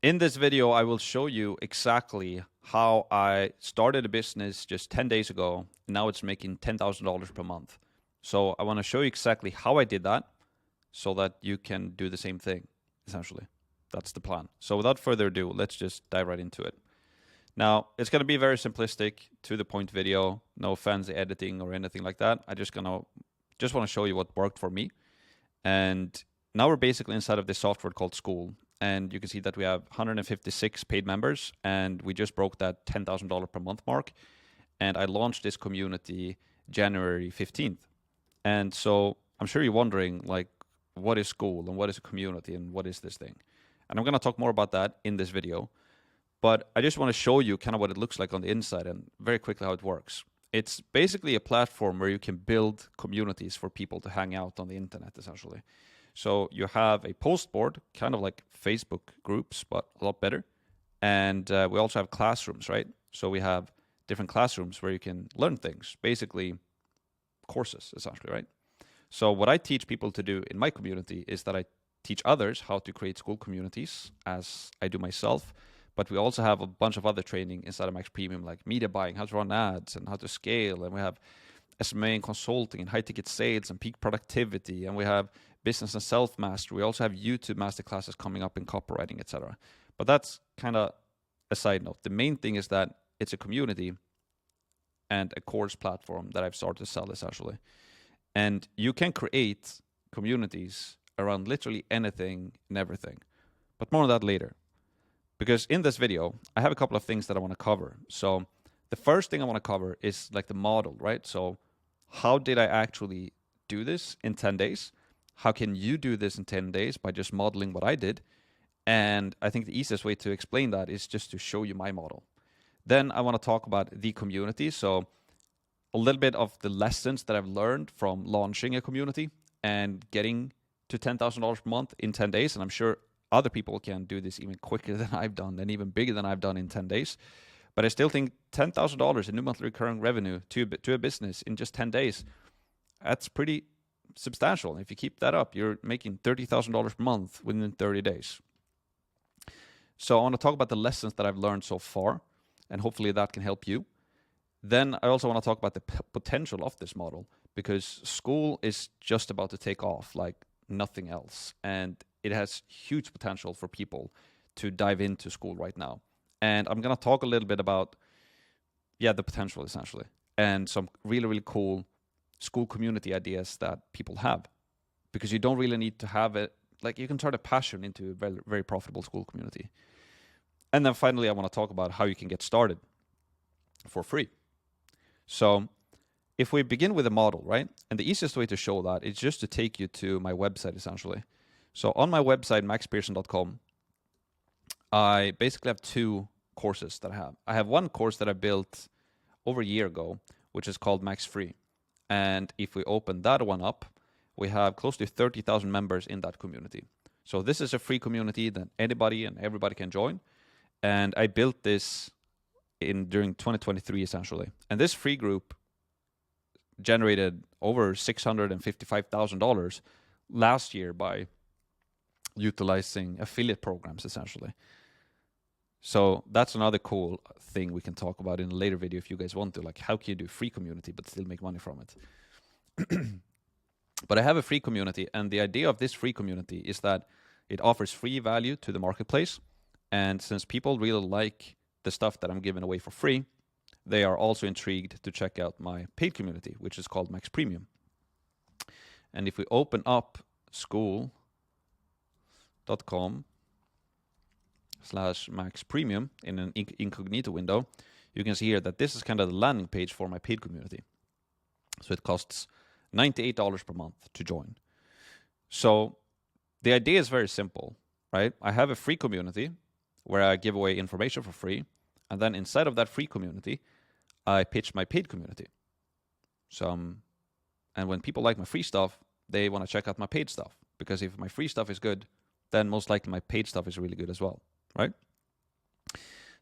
In this video, I will show you exactly how I started a business just 10 days ago. And now it's making $10,000 per month. So I want to show you exactly how I did that so that you can do the same thing, essentially. That's the plan. So without further ado, let's just dive right into it. Now, it's going to be very simplistic, to the point video, no fancy editing or anything like that. I just want to show you what worked for me. And now we're basically inside of this software called Skool. And you can see that we have 156 paid members, and we just broke that $10,000 per month mark. And I launched this community January 15th. And so I'm sure you're wondering, like, what is Skool and what is a community and what is this thing? And I'm going to talk more about that in this video. But I just want to show you kind of what it looks like on the inside and very quickly how it works. It's basically a platform where you can build communities for people to hang out on the internet, essentially. So you have a post board, kind of like Facebook groups, but a lot better. And we also have classrooms, right? So we have different classrooms where you can learn things, basically courses, essentially, right? So what I teach people to do in my community is that I teach others how to create Skool communities, as I do myself. But we also have a bunch of other training inside of Max Premium, like media buying, how to run ads, and how to scale. And we have SMA and consulting, and high-ticket sales, and peak productivity. And we have business and self-mastery. We also have YouTube masterclasses coming up in copywriting, etc. But that's kind of a side note. The main thing is that it's a community and a course platform that I've started to sell, essentially. And you can create communities around literally anything and everything. But more on that later. Because in this video, I have a couple of things that I want to cover. So the first thing I want to cover is like the model, right? So how did I actually do this in 10 days? How can you do this in 10 days by just modeling what I did? And I think the easiest way to explain that is just to show you my model. Then I want to talk about the community. So a little bit of the lessons that I've learned from launching a community and getting to $10,000 per month in 10 days. And I'm sure other people can do this even quicker than I've done and even bigger than I've done in 10 days. But I still think $10,000 in new monthly recurring revenue to a business in just 10 days, that's pretty substantial. If you keep that up, you're making $30,000 per month within 30 days. So I want to talk about the lessons that I've learned so far, and hopefully that can help you. Then I also want to talk about the potential of this model, because Skool is just about to take off like nothing else. And it has huge potential for people to dive into Skool right now. And I'm going to talk a little bit about, the potential, essentially, and some really, really cool Skool community ideas that people have. Because you don't really need to have it, like you can turn a passion into a very, very profitable Skool community. And then finally, I want to talk about how you can get started for free. So if we begin with a model, right? And the easiest way to show that is just to take you to my website, essentially. So on my website, maxpearson.com, I basically have two courses that I have. I have one course that I built over a year ago, which is called Max Free. And if we open that one up, we have close to 30,000 members in that community. So this is a free community that anybody and everybody can join. And I built this during 2023, essentially. And this free group generated over $655,000 last year by utilizing affiliate programs, essentially. So that's another cool thing we can talk about in a later video if you guys want to, like how can you do free community but still make money from it. But I have a free community, and the idea of this free community is that it offers free value to the marketplace. And since people really like the stuff that I'm giving away for free, they are also intrigued to check out my paid community, which is called Max Premium. And if we open up skool.com/Max Premium in an incognito window, you can see here that this is kind of the landing page for my paid community. So it costs $98 per month to join. So the idea is very simple, right? I have a free community where I give away information for free. And then inside of that free community, I pitch my paid community. And when people like my free stuff, they want to check out my paid stuff. Because if my free stuff is good, then most likely my paid stuff is really good as well, right?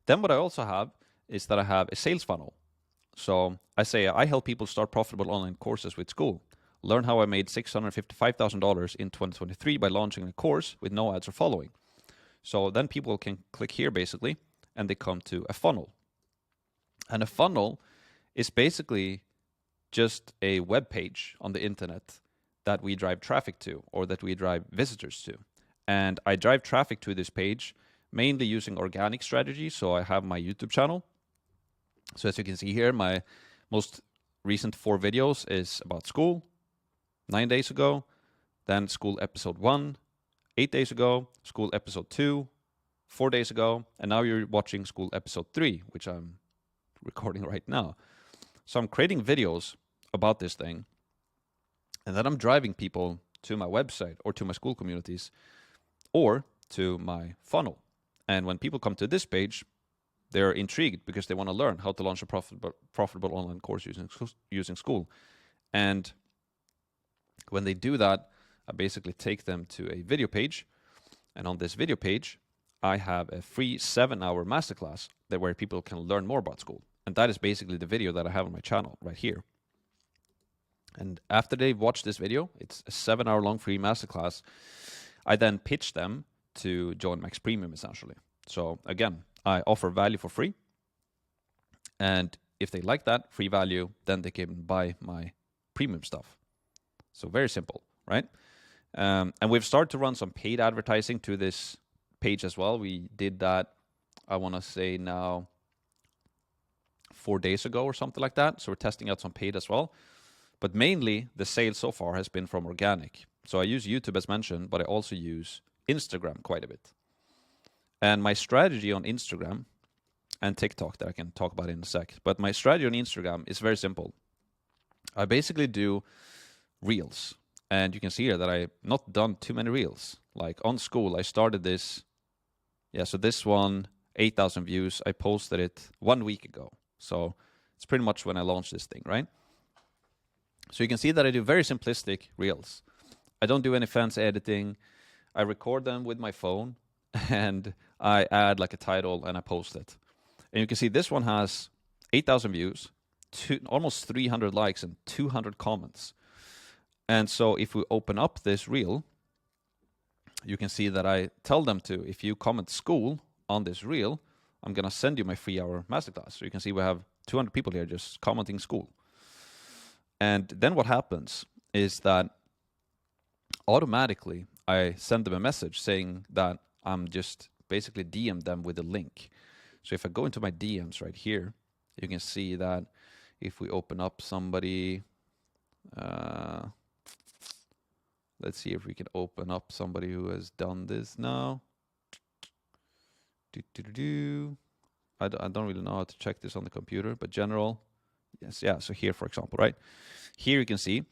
Then what I also have is that I have a sales funnel. So I say I help people start profitable online courses with Skool. Learn how I made $655,000 in 2023 by launching a course with no ads or following. So then people can click here basically, and they come to a funnel. And a funnel is basically just a web page on the internet that we drive traffic to, or that we drive visitors to. And I drive traffic to this page mainly using organic strategy. So I have my YouTube channel. So as you can see here, my most recent 4 videos is about school, 9 days ago, then school episode 1, 8 days ago, school episode 2, 4 days ago, and now you're watching school episode 3, which I'm recording right now. So I'm creating videos about this thing, and then I'm driving people to my website or to my school communities or to my funnel. And when people come to this page, they're intrigued because they want to learn how to launch a profitable online course using school. And when they do that, I basically take them to a video page. And on this video page, I have a free 7-hour masterclass where people can learn more about school. And that is basically the video that I have on my channel right here. And after they've watched this video, it's a 7-hour long free masterclass. I then pitch them to join Max Premium essentially. So again, I offer value for free. And if they like that free value, then they can buy my premium stuff. So very simple, right? And we've started to run some paid advertising to this page as well. We did that, I want to say now 4 days ago or something like that. So we're testing out some paid as well. But mainly the sales so far has been from organic. So I use YouTube as mentioned, but I also use Instagram quite a bit. And my strategy on Instagram and TikTok that I can talk about in a sec, but my strategy on Instagram is very simple. I basically do reels. And you can see here that I've not done too many reels. Like on school, I started this. Yeah, so this one, 8,000 views. I posted it 1 week ago. So it's pretty much when I launched this thing, right? So you can see that I do very simplistic reels. I don't do any fancy editing. I record them with my phone and I add like a title and I post it. And you can see this one has 8,000 views, almost 300 likes and 200 comments. And so if we open up this reel, you can see that I tell them to, if you comment school on this reel, I'm going to send you my 3-hour masterclass. So you can see we have 200 people here just commenting school. And then what happens is that automatically I send them a message saying that I'm just basically DM them with a link. So if I go into my DMs right here, you can see that if we open up somebody, let's see if we can open up somebody who has done this now. I don't really know how to check this on the computer, but general. Yes, yeah, so here, for example, right? Here you can see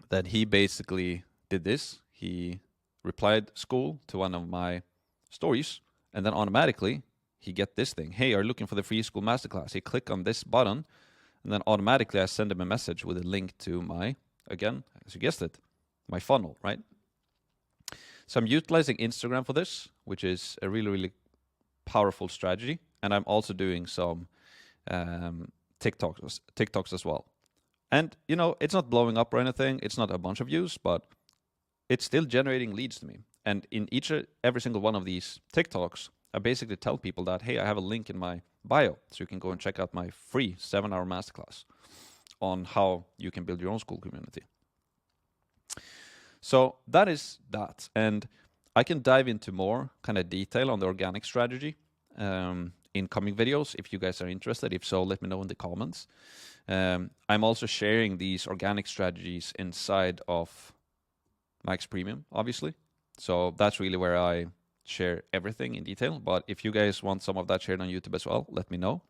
that he basically did this. He replied school to one of my stories, and then automatically he get this thing. Hey, are you looking for the free school masterclass? He click on this button, and then automatically I send him a message with a link to my, again, as you guessed it, my funnel, right? So I'm utilizing Instagram for this, which is a really, really powerful strategy. And I'm also doing some TikToks as well. And, you know, it's not blowing up or anything. It's not a bunch of views, but it's still generating leads to me. And in every single one of these TikToks, I basically tell people that, hey, I have a link in my bio, so you can go and check out my free 7-hour masterclass on how you can build your own school community. So that is that. And I can dive into more kind of detail on the organic strategy in coming videos if you guys are interested. If so, let me know in the comments. I'm also sharing these organic strategies inside of Max Premium, obviously. So that's really where I share everything in detail. But if you guys want some of that shared on YouTube as well, let me know.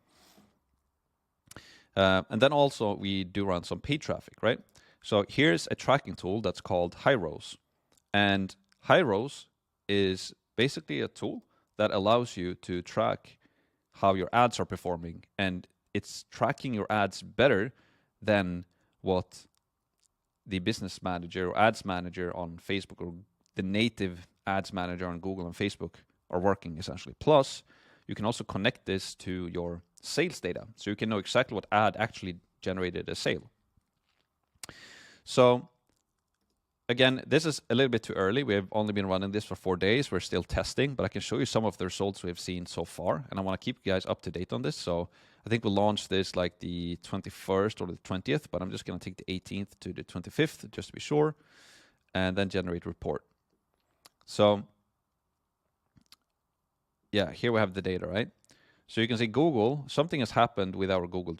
And then also we do run some paid traffic, right? So here's a tracking tool that's called Hyros. And Hyros is basically a tool that allows you to track how your ads are performing. And it's tracking your ads better than what the business manager or ads manager on Facebook or the native ads manager on Google and Facebook are working essentially. Plus, you can also connect this to your sales data. So you can know exactly what ad actually generated a sale. So again, this is a little bit too early. We have only been running this for 4 days. We're still testing, but I can show you some of the results we've seen so far. And I want to keep you guys up to date on this. So I think we'll launch this like the 21st or the 20th, but I'm just going to take the 18th to the 25th just to be sure, and then generate report. So yeah, here we have the data, right? So you can see Google, something has happened with our Google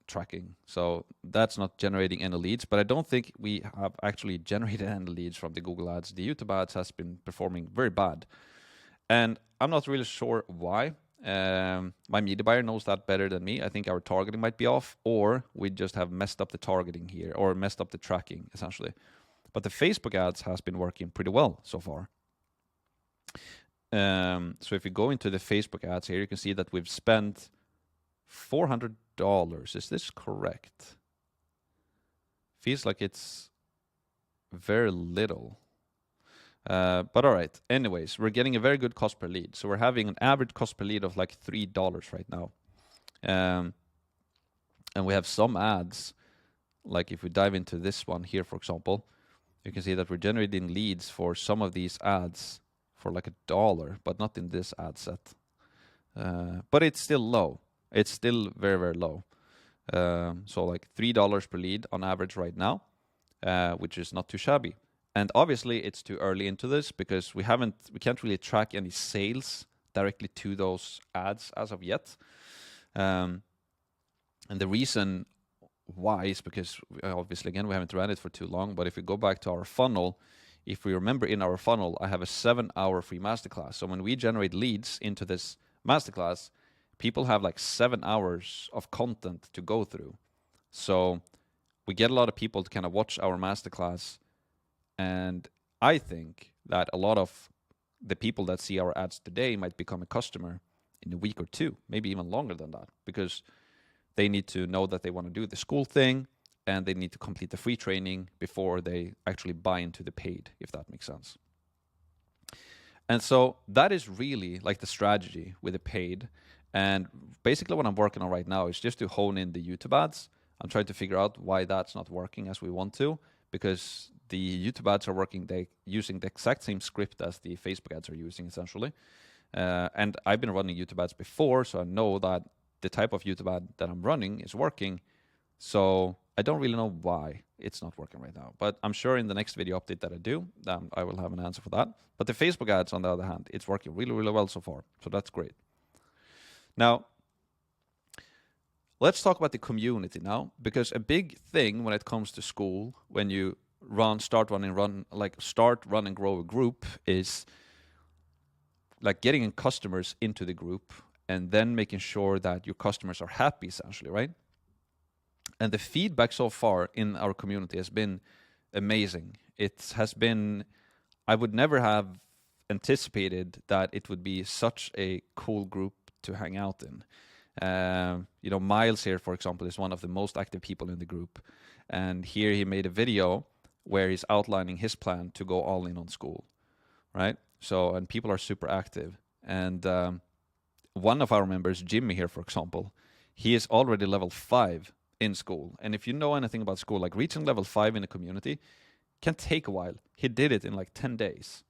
tracking. So that's not generating any leads, but I don't think we have actually generated any leads from the Google ads. The YouTube ads has been performing very bad. And I'm not really sure why. My media buyer knows that better than me. I think our targeting might be off, or we just have messed up the targeting here, or messed up the tracking, essentially. But the Facebook ads has been working pretty well so far. So if you go into the Facebook ads here, you can see that we've spent $400. Is this correct? Feels like it's very little. But all right. Anyways, we're getting a very good cost per lead. So we're having an average cost per lead of like $3 right now. And we have some ads, like if we dive into this one here, for example, you can see that we're generating leads for some of these ads for like $1, but not in this ad set. But it's still low. It's still very, very low. So like $3 per lead on average right now, which is not too shabby. And obviously it's too early into this because we can't really track any sales directly to those ads as of yet. And the reason why is because obviously, again, we haven't ran it for too long, but if we go back to our funnel, if we remember in our funnel, I have a 7-hour free masterclass. So when we generate leads into this masterclass, people have like 7 hours of content to go through. So we get a lot of people to kind of watch our masterclass. And I think that a lot of the people that see our ads today might become a customer in a week or two, maybe even longer than that, because they need to know that they want to do the school thing, and they need to complete the free training before they actually buy into the paid, if that makes sense. And so that is really like the strategy with the paid. And basically what I'm working on right now is just to hone in the YouTube ads. I'm trying to figure out why that's not working as we want to, because the YouTube ads are working, they using the exact same script as the Facebook ads are using, essentially. And I've been running YouTube ads before, so I know that the type of YouTube ad that I'm running is working. So I don't really know why it's not working right now. But I'm sure in the next video update that I do, I will have an answer for that. But the Facebook ads, on the other hand, it's working really, really well so far. So that's great. Now, let's talk about the community now, because a big thing when it comes to school, when you start, run, and grow a group, is like getting in customers into the group and then making sure that your customers are happy, essentially, right? And the feedback so far in our community has been amazing. It has been, I would never have anticipated that it would be such a cool group to hang out in. Miles here, for example, is one of the most active people in the group. And here he made a video where he's outlining his plan to go all in on school, right? So, and people are super active. And one of our members, Jimmy here, for example, he is already level 5 in school. And if you know anything about school, like reaching level 5 in a community can take a while. He did it in like 10 days.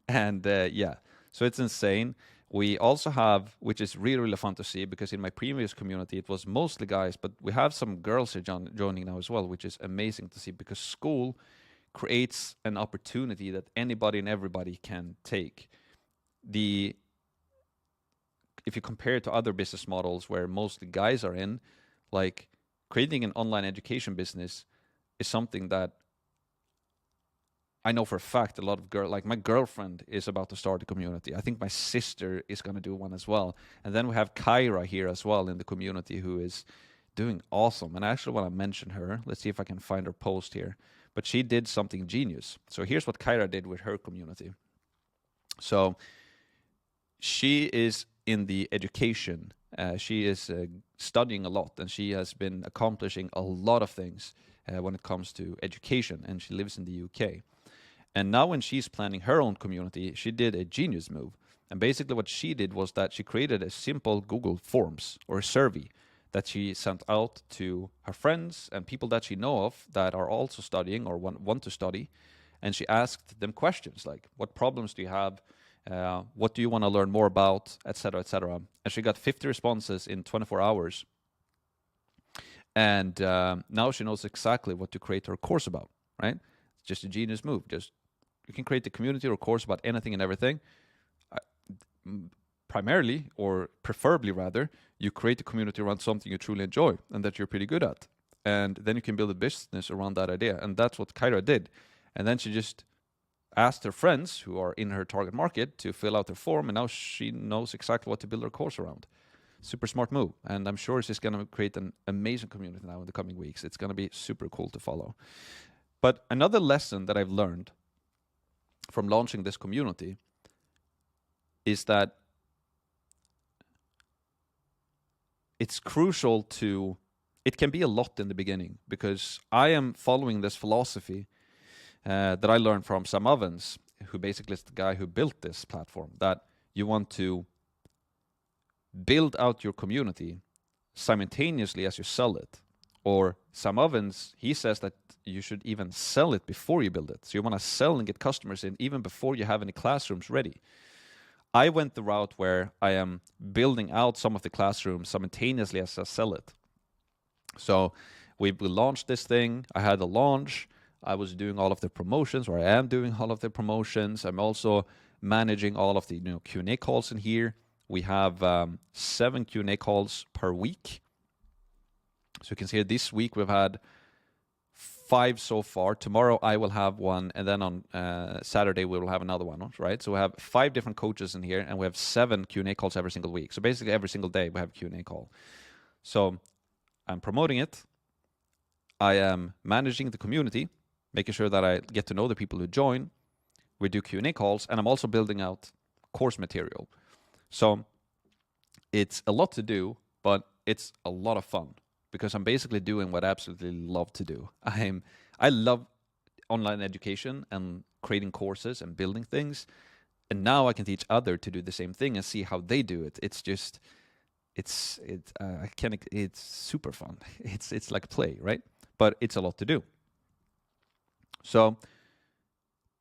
And yeah, so it's insane. We also have, which is really, really fun to see, because in my previous community, it was mostly guys, but we have some girls here joining now as well, which is amazing to see, because school creates an opportunity that anybody and everybody can take. If you compare it to other business models where mostly guys are in, like creating an online education business is something that I know for a fact a lot of like my girlfriend is about to start a community. I think my sister is going to do one as well. And then we have Kyra here as well in the community, who is doing awesome. And I actually want to mention her. Let's see if I can find her post here. But she did something genius. So here's what Kyra did with her community. So she is in the education. She is studying a lot, and she has been accomplishing a lot of things when it comes to education. And she lives in the UK. And now when she's planning her own community, she did a genius move. And basically what she did was that she created a simple Google Forms or a survey that she sent out to her friends and people that she know of that are also studying or want to study. And she asked them questions like, what problems do you have? What do you want to learn more about, etc., etc. And she got 50 responses in 24 hours. And now she knows exactly what to create her course about, right? It's just a genius move. Just you can create a community or course about anything and everything. Primarily, or preferably rather, you create a community around something you truly enjoy and that you're pretty good at. And then you can build a business around that idea. And that's what Kyra did. And then she just asked her friends who are in her target market to fill out their form, and now she knows exactly what to build her course around. Super smart move. And I'm sure she's going to create an amazing community now in the coming weeks. It's going to be super cool to follow. But another lesson that I've learned from launching this community is that it's crucial to, it can be a lot in the beginning, because I am following this philosophy that I learned from Sam Ovens, who basically is the guy who built this platform, that you want to build out your community simultaneously as you sell it. Or Sam Ovens, he says that you should even sell it before you build it. So you want to sell and get customers in even before you have any classrooms ready. I went the route where I am building out some of the classrooms simultaneously as I sell it. So we launched this thing. I had a launch. I was doing all of the promotions, or I am doing all of the promotions. I'm also managing all of the Q&A calls in here. We have 7 Q&A calls per week. So you can see this week we've had 5 so far. Tomorrow I will have one, and then on Saturday we will have another one, right? So we have 5 different coaches in here, and we have 7 Q&A calls every single week. So basically every single day we have a Q&A call. So I'm promoting it. I am managing the community, making sure that I get to know the people who join. We do Q&A calls, and I'm also building out course material. So it's a lot to do, but it's a lot of fun, because I'm basically doing what I absolutely love to do. I love online education and creating courses and building things, and now I can teach others to do the same thing and see how they do it. It's just, it's super fun. It's like play, right? But it's a lot to do. So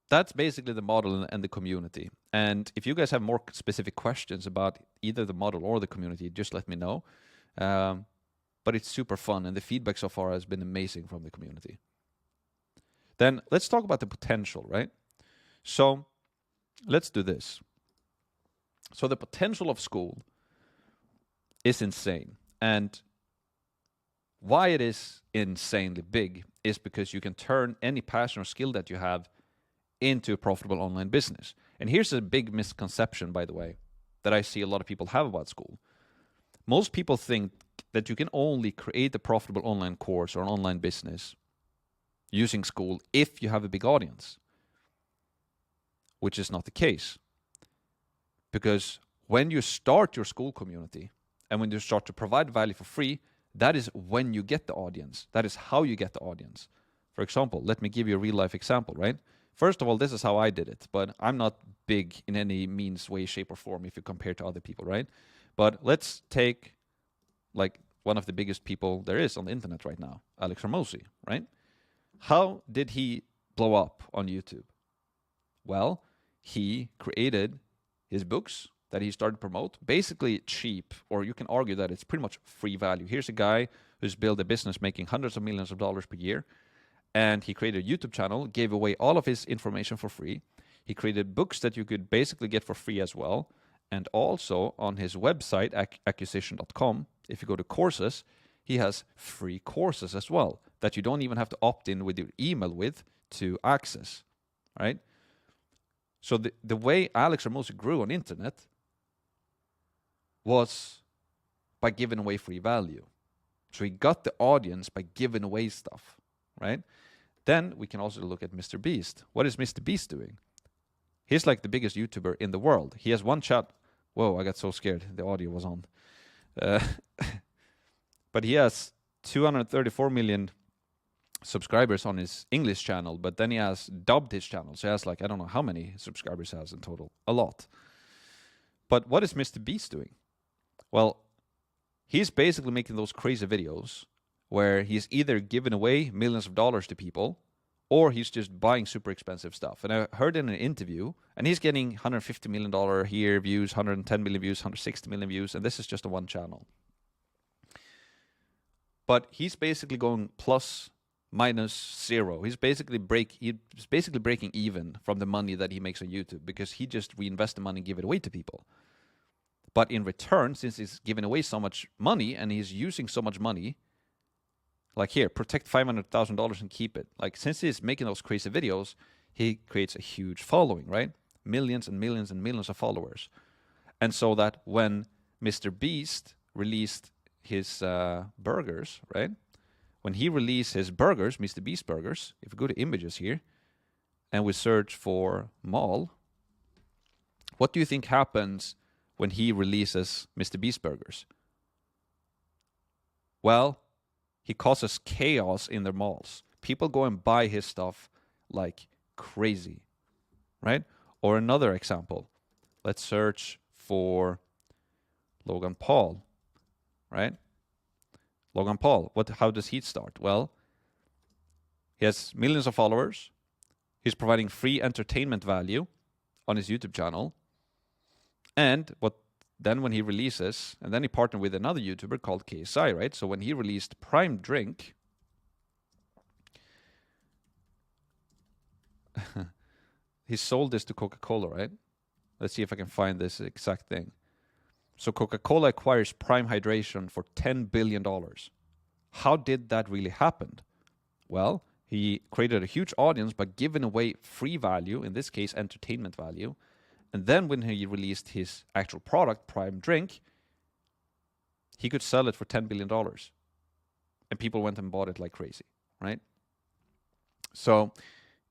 that's basically the model and the community. And if you guys have more specific questions about either the model or the community, just let me know. But it's super fun, and the feedback so far has been amazing from the community. Then let's talk about the potential, right? So let's do this. So the potential of Skool is insane. And why it is insanely big is because you can turn any passion or skill that you have into a profitable online business. And here's a big misconception, by the way, that I see a lot of people have about Skool. Most people think that you can only create a profitable online course or an online business using Skool if you have a big audience, which is not the case. Because when you start your Skool community and when you start to provide value for free, that is when you get the audience. That is how you get the audience. For example, let me give you a real life example, right? First of all, this is how I did it, but I'm not big in any means, way, shape, or form if you compare to other people, right? But let's take like one of the biggest people there is on the internet right now, Alex Hormozi, right? How did he blow up on YouTube? Well, he created his books that he started to promote, basically cheap, or you can argue that it's pretty much free value. Here's a guy who's built a business making hundreds of millions of dollars per year, and he created a YouTube channel, gave away all of his information for free. He created books that you could basically get for free as well. And also on his website, acquisition.com, if you go to courses, he has free courses as well that you don't even have to opt in with your email with to access, right? So the way Alex Hormozi grew on internet was by giving away free value. So he got the audience by giving away stuff, right? Then we can also look at Mr. Beast. What is Mr. Beast doing? He's like the biggest YouTuber in the world. He has one chat. Whoa, I got so scared. The audio was on. But he has 234 million subscribers on his English channel, but then he has dubbed his channel. So he has like, I don't know how many subscribers he has in total. A lot. But what is Mr. Beast doing? Well, he's basically making those crazy videos where he's either giving away millions of dollars to people or he's just buying super expensive stuff. And I heard in an interview, and he's getting $150 million here views, 110 million views, 160 million views, and this is just on one channel. But he's basically going plus minus zero. He's basically breaking even from the money that he makes on YouTube because he just reinvests the money and give it away to people. But in return, since he's giving away so much money and he's using so much money, like here, protect $500,000 and keep it. Like since he's making those crazy videos, he creates a huge following, right? Millions and millions and millions of followers. And so that when Mr. Beast released his burgers, right? When he released his burgers, Mr. Beast burgers, if we go to images here and we search for mall, what do you think happens when he releases Mr. Beast burgers? Well, he causes chaos in their malls. People go and buy his stuff like crazy, right? Or another example, let's search for Logan Paul, right? Logan Paul, how does he start? Well, he has millions of followers. He's providing free entertainment value on his YouTube channel. And when he releases, and then he partnered with another YouTuber called KSI, right? So when he released Prime Drink, he sold this to Coca-Cola, right? Let's see if I can find this exact thing. So Coca-Cola acquires Prime Hydration for $10 billion. How did that really happen? Well, he created a huge audience by giving away free value, in this case, entertainment value. And then when he released his actual product, Prime Drink, he could sell it for $10 billion. And people went and bought it like crazy, right? So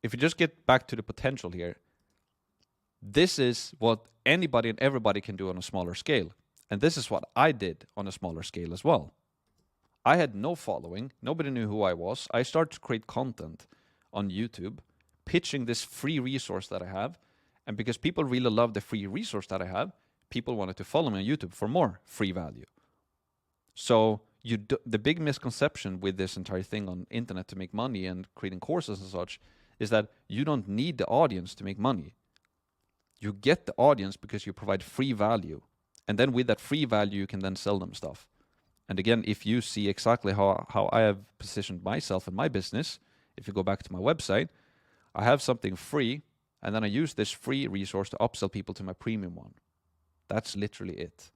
if you just get back to the potential here, this is what anybody and everybody can do on a smaller scale. And this is what I did on a smaller scale as well. I had no following. Nobody knew who I was. I started to create content on YouTube, pitching this free resource that I have. And because people really love the free resource that I have, people wanted to follow me on YouTube for more free value. So the big misconception with this entire thing on internet to make money and creating courses and such is that you don't need the audience to make money. You get the audience because you provide free value. And then with that free value, you can then sell them stuff. And again, if you see exactly how I have positioned myself and my business, if you go back to my website, I have something free, and then I use this free resource to upsell people to my premium one. That's literally it.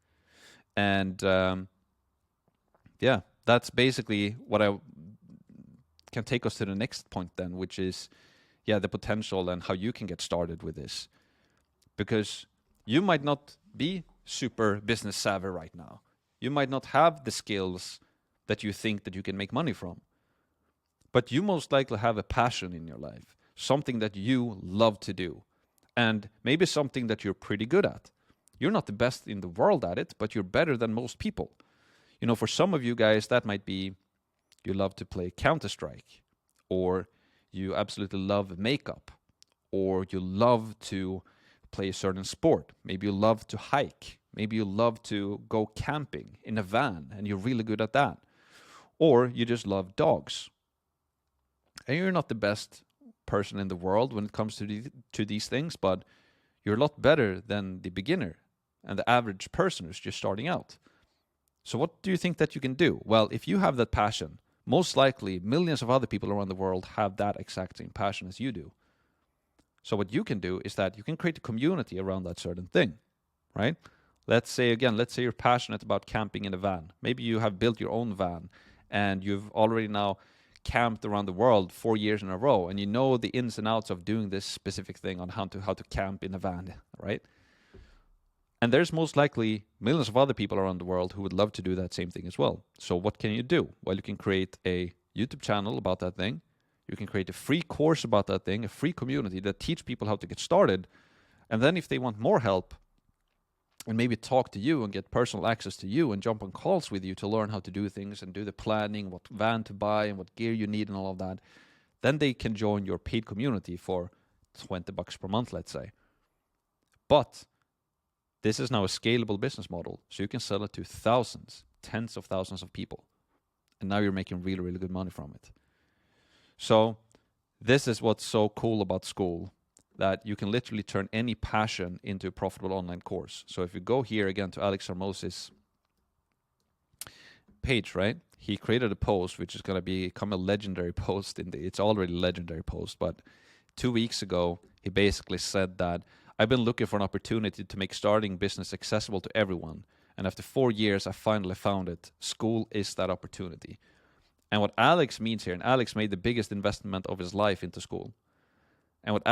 And that's basically what I can take us to the next point then, which is, the potential and how you can get started with this. Because you might not be super business savvy right now. You might not have the skills that you think that you can make money from. But you most likely have a passion in your life, something that you love to do, and maybe something that you're pretty good at. You're not the best in the world at it, but you're better than most people. You know, for some of you guys, that might be you love to play Counter-Strike, or you absolutely love makeup, or you love to play a certain sport. Maybe you love to hike. Maybe you love to go camping in a van, and you're really good at that. Or you just love dogs. And you're not the best person in the world when it comes to these things, but you're a lot better than the beginner and the average person who's just starting out. So what do you think that you can do? Well, if you have that passion, most likely millions of other people around the world have that exact same passion as you do. So what you can do is that you can create a community around that certain thing, right? Let's say you're passionate about camping in a van. Maybe you have built your own van and you've already now camped around the world 4 years in a row, and you know the ins and outs of doing this specific thing on how to camp in a van, right? And there's most likely millions of other people around the world who would love to do that same thing as well. So what can you do? Well, you can create a YouTube channel about that thing. You can create a free course about that thing, a free community that teach people how to get started. And then if they want more help, and maybe talk to you and get personal access to you and jump on calls with you to learn how to do things and do the planning, what van to buy and what gear you need and all of that, then they can join your paid community for $20 per month, let's say. But this is now a scalable business model, so you can sell it to thousands, tens of thousands of people. And now you're making really, really good money from it. So this is what's so cool about Skool, that you can literally turn any passion into a profitable online course. So if you go here again to Alex Hormozi's page, right? He created a post which is going to become a legendary post. It's already a legendary post, but 2 weeks ago, he basically said that I've been looking for an opportunity to make starting business accessible to everyone. And after 4 years, I finally found it. Skool is that opportunity. And what Alex means here, and Alex made the biggest investment of his life into Skool. And what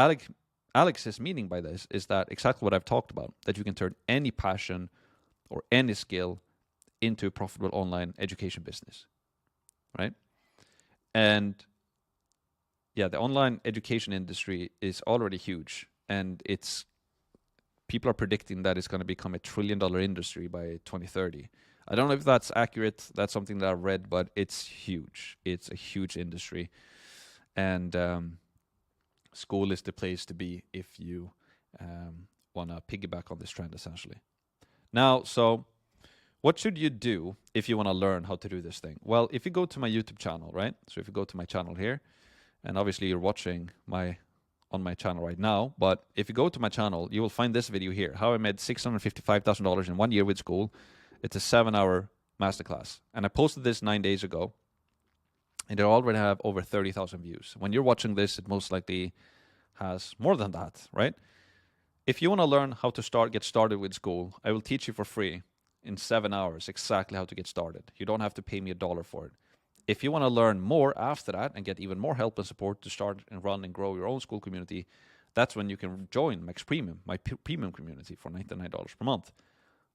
Alex is meaning by this is that exactly what I've talked about, that you can turn any passion or any skill into a profitable online education business, right? And yeah, the online education industry is already huge, and people are predicting that it's going to become $1 trillion industry by 2030. I don't know if that's accurate. That's something that I've read, but it's huge. It's a huge industry, and Skool is the place to be if you want to piggyback on this trend, essentially. Now, so what should you do if you want to learn how to do this thing? Well, if you go to my YouTube channel, right? So if you go to my channel here, and obviously you're watching on my channel right now, but if you go to my channel, you will find this video here, how I made $655,000 in 1 year with Skool. It's a 7-hour masterclass. And I posted this 9 days ago, and it already have over 30,000 views. When you're watching this, it most likely has more than that, right? If you want to learn how to get started with Skool, I will teach you for free in 7 hours exactly how to get started. You don't have to pay me $1 for it. If you want to learn more after that and get even more help and support to start and run and grow your own Skool community, that's when you can join Max Premium, my premium community, for $99 per month.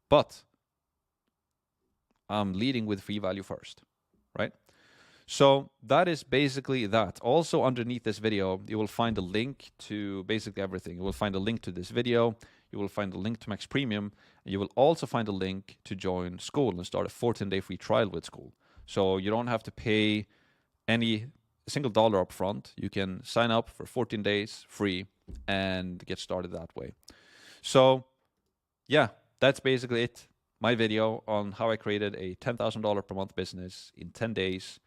But I'm leading with free value first, right? So that is basically that. Also underneath this video, you will find a link to basically everything. You will find a link to this video. You will find a link to Max Premium. And you will also find a link to join Skool and start a 14-day free trial with Skool. So you don't have to pay a single dollar up front. You can sign up for 14 days free and get started that way. So yeah, that's basically it. My video on how I created a $10,000 per month business in 10 days.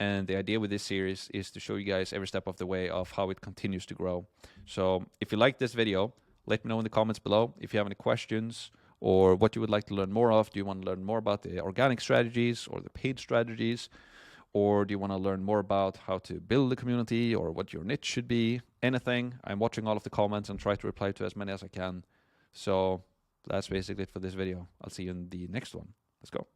And the idea with this series is to show you guys every step of the way of how it continues to grow. So if you like this video, let me know in the comments below. If you have any questions or what you would like to learn more of, do you want to learn more about the organic strategies or the paid strategies? Or do you want to learn more about how to build a community or what your niche should be? Anything. I'm watching all of the comments and try to reply to as many as I can. So that's basically it for this video. I'll see you in the next one. Let's go.